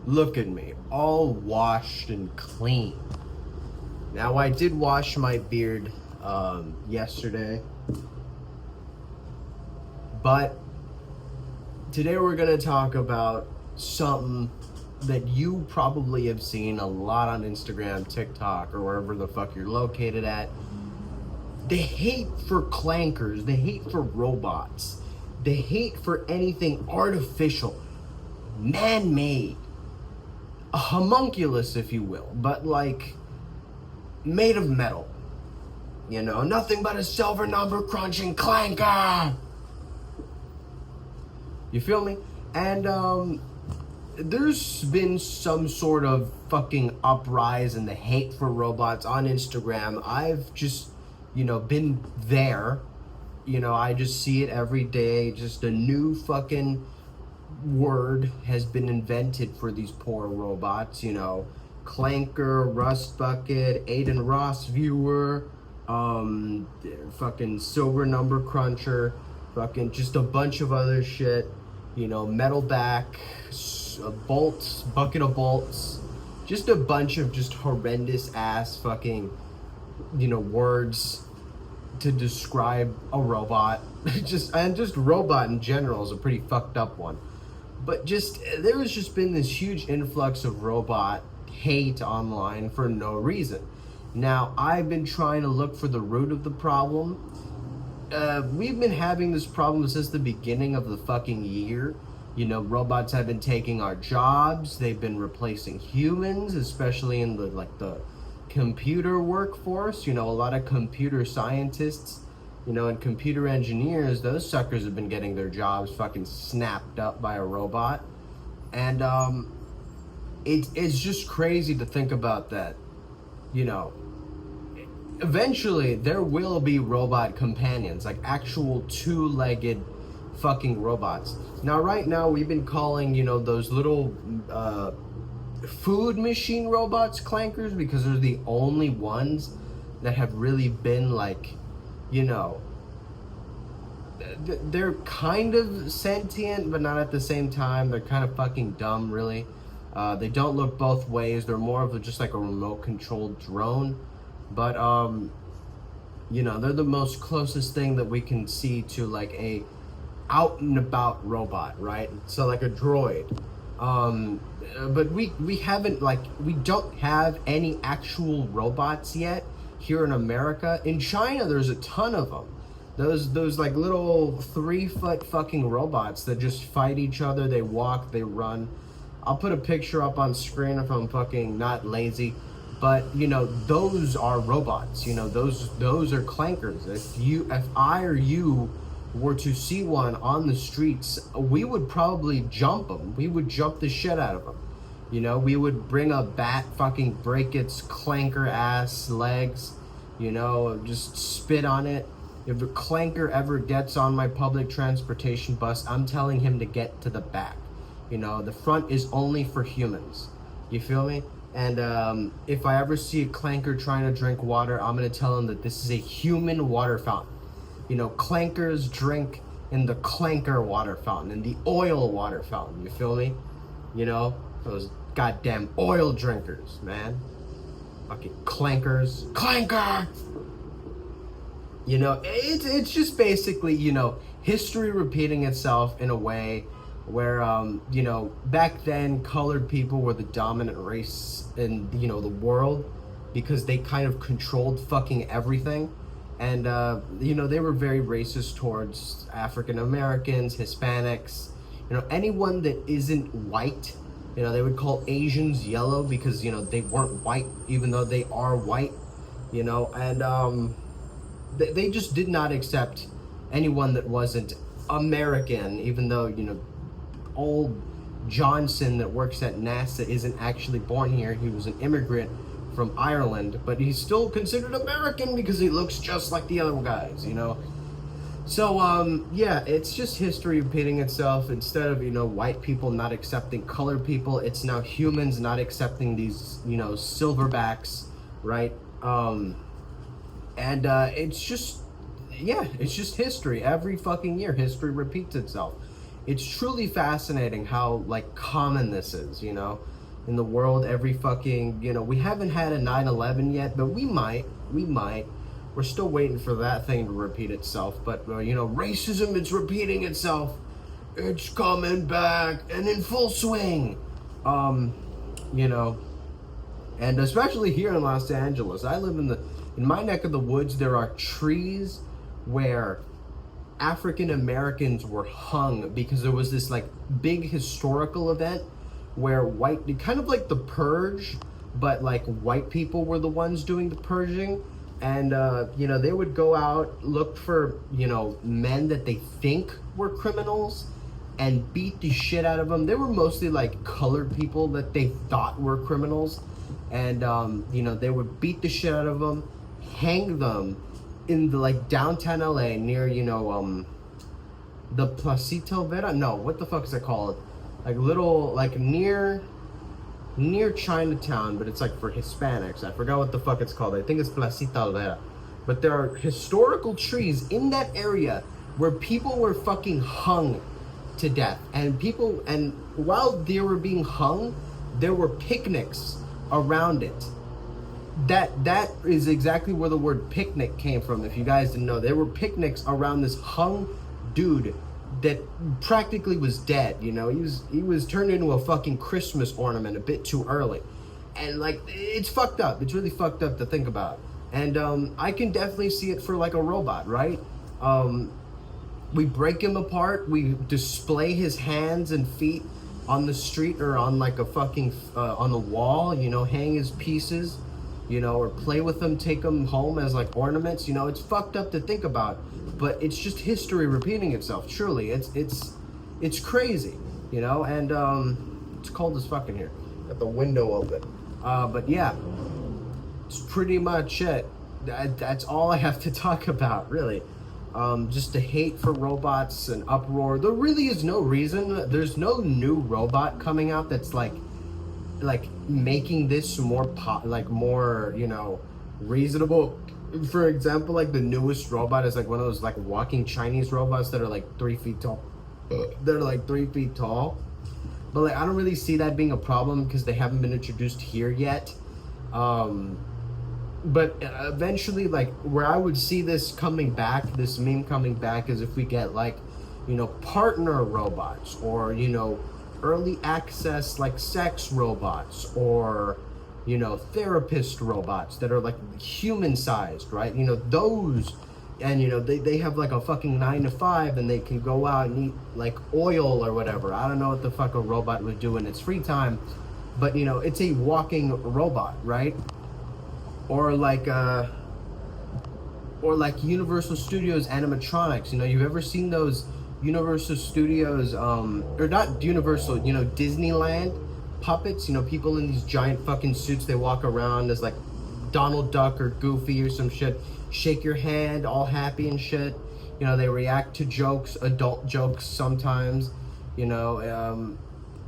Look at me, all washed and clean. Now, I did wash my beard yesterday, but today we're gonna talk about something that you probably have seen a lot on Instagram, TikTok, or wherever the fuck you're located at. The hate for clankers, the hate for robots, the hate for anything artificial, man-made, a homunculus, if you will, but like made of metal. You know, nothing but a silver number crunching clanker. You feel me? And there's been some sort of fucking uprise in the hate for robots on Instagram. I've just, been there. I just see it every day. Just a new fucking word has been invented for these poor robots. Clanker, Rust Bucket, Aiden Ross Viewer, fucking Silver Number Cruncher, fucking just a bunch of other shit. Metal back, bolts, bucket of bolts, just a bunch of just horrendous ass fucking, words to describe a robot. just robot in general is a pretty fucked up one. But there has just been this huge influx of robot hate online for no reason. Now, I've been trying to look for the root of the problem. We've been having this problem since the beginning of the fucking year. Robots have been taking our jobs. They've been replacing humans, especially in the computer workforce. A lot of computer scientists, and computer engineers, those suckers have been getting their jobs fucking snapped up by a robot. And it's just crazy to think about that. Eventually there will be robot companions, like actual two-legged fucking robots. Now, right now, we've been calling, those little food machine robots clankers because they're the only ones that have really been they're kind of sentient, but not at the same time. They're kind of fucking dumb, really. They don't look both ways. They're more of just like a remote controlled drone. But, they're the most closest thing that we can see to like a out and about robot, right? So like a droid. But we haven't, we don't have any actual robots yet here in America. In China, there's a ton of them. Those like little 3-foot fucking robots that just fight each other. They walk, they run. I'll put a picture up on screen if I'm fucking not lazy. But those are robots. Those are clankers. If I or you were to see one on the streets, we would probably jump them. We would jump the shit out of them. We would bring a bat, fucking break its clanker ass legs. Just spit on it. If a clanker ever gets on my public transportation bus, I'm telling him to get to the back. The front is only for humans. You feel me? And if I ever see a clanker trying to drink water, I'm going to tell him that this is a human water fountain. Clankers drink in the clanker water fountain, in the oil water fountain. You feel me? Those goddamn oil drinkers, man. Fucking clankers. Clanker! It's just basically, history repeating itself in a way where, back then colored people were the dominant race in, the world because they kind of controlled fucking everything. And, they were very racist towards African Americans, Hispanics, anyone that isn't white. They would call Asians yellow because, they weren't white, even though they are white, and they just did not accept anyone that wasn't American, even though, old Johnson that works at NASA isn't actually born here. He was an immigrant from Ireland, but he's still considered American because he looks just like the other guys, So, yeah, it's just history repeating itself. Instead of, white people not accepting colored people, it's now humans not accepting these, silverbacks, right? It's just history. Every fucking year, history repeats itself. It's truly fascinating how like common this is, you know, in the world. Every fucking, you know, we haven't had a 9/11 yet, but we might. We're still waiting for that thing to repeat itself. But you know, racism, it's repeating itself. It's coming back and in full swing. You know, and especially here in Los Angeles, I live in my neck of the woods. There are trees where African Americans were hung because there was this like big historical event where kind of like the purge, but like white people were the ones doing the purging. And you know, they would go out, look for, you know, men that they think were criminals and beat the shit out of them. They were mostly like colored people that they thought were criminals. And you know, they would beat the shit out of them, hang them in the like downtown LA near, you know, the Placito Vera. No, what the fuck is it called? Like little, like near Chinatown, but it's like for Hispanics. I forgot what the fuck it's called. I think it's Placita Vera. But there are historical trees in that area where people were fucking hung to death, and while they were being hung, there were picnics around it. That is exactly where the word picnic came from. If you guys didn't know, there were picnics around this hung dude that practically was dead. You know, he was turned into a fucking Christmas ornament a bit too early, and like it's fucked up. It's really fucked up to think about. And I can definitely see it for like a robot, right? We break him apart. We display his hands and feet on the street or on like a fucking on the wall. You know, hang his pieces. You know, or play with them, take them home as like ornaments. You know, it's fucked up to think about, but it's just history repeating itself. Truly, it's crazy. You know, and it's cold as fuck in here. Got the window open. But yeah, it's pretty much it. That's all I have to talk about, really. Just the hate for robots and uproar. There really is no reason. There's no new robot coming out that's like making this more more, you know, reasonable. For example, like the newest robot is like one of those like walking Chinese robots that are like 3 feet tall. They're like 3 feet tall, but like I don't really see that being a problem because they haven't been introduced here yet. But eventually, like where I would see this coming back, this meme coming back, is if we get like, you know, partner robots, or, you know, early access like sex robots, or, you know, therapist robots that are like human sized, right? You know, those, and you know, they have like a fucking 9 to 5 and they can go out and eat like oil or whatever. I don't know what the fuck a robot would do in its free time, but you know, it's a walking robot, right? Or like Universal Studios animatronics. You know, you've ever seen those Universal Studios, or not Universal, you know, Disneyland puppets? You know, people in these giant fucking suits, they walk around as like Donald Duck or Goofy or some shit, shake your hand all happy and shit. You know, they react to jokes, adult jokes sometimes, you know,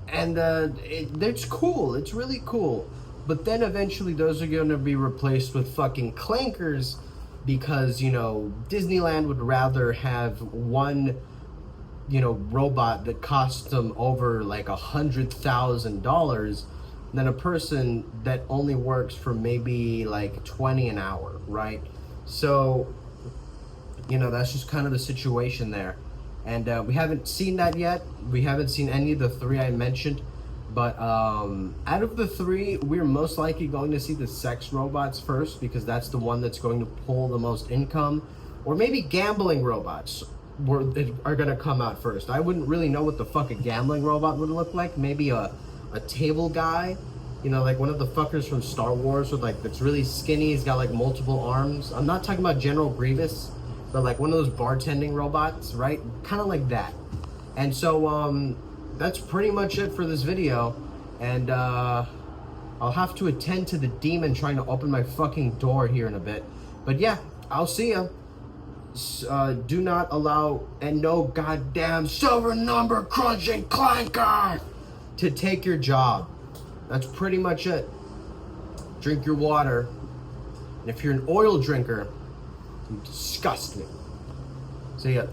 it's cool. It's really cool. But then eventually those are going to be replaced with fucking clankers because, you know, Disneyland would rather have one, you know, robot that costs them over like $100,000 than a person that only works for maybe like 20 an hour, right? So, you know, that's just kind of the situation there. And we haven't seen that yet. We haven't seen any of the three I mentioned. But out of the three, we're most likely going to see the sex robots first because that's the one that's going to pull the most income. Or maybe gambling robots are going to come out first. I wouldn't really know what the fuck a gambling robot would look like. Maybe a table guy, you know, like one of the fuckers from Star Wars with like, that's really skinny. He's got like multiple arms. I'm not talking about General Grievous, but like one of those bartending robots, right? Kind of like that. And so, that's pretty much it for this video, and I'll have to attend to the demon trying to open my fucking door here in a bit. But yeah, I'll see ya. Do not allow and no goddamn silver number crunching clanker to take your job. That's pretty much it. Drink your water, and if you're an oil drinker, you disgust me. See ya.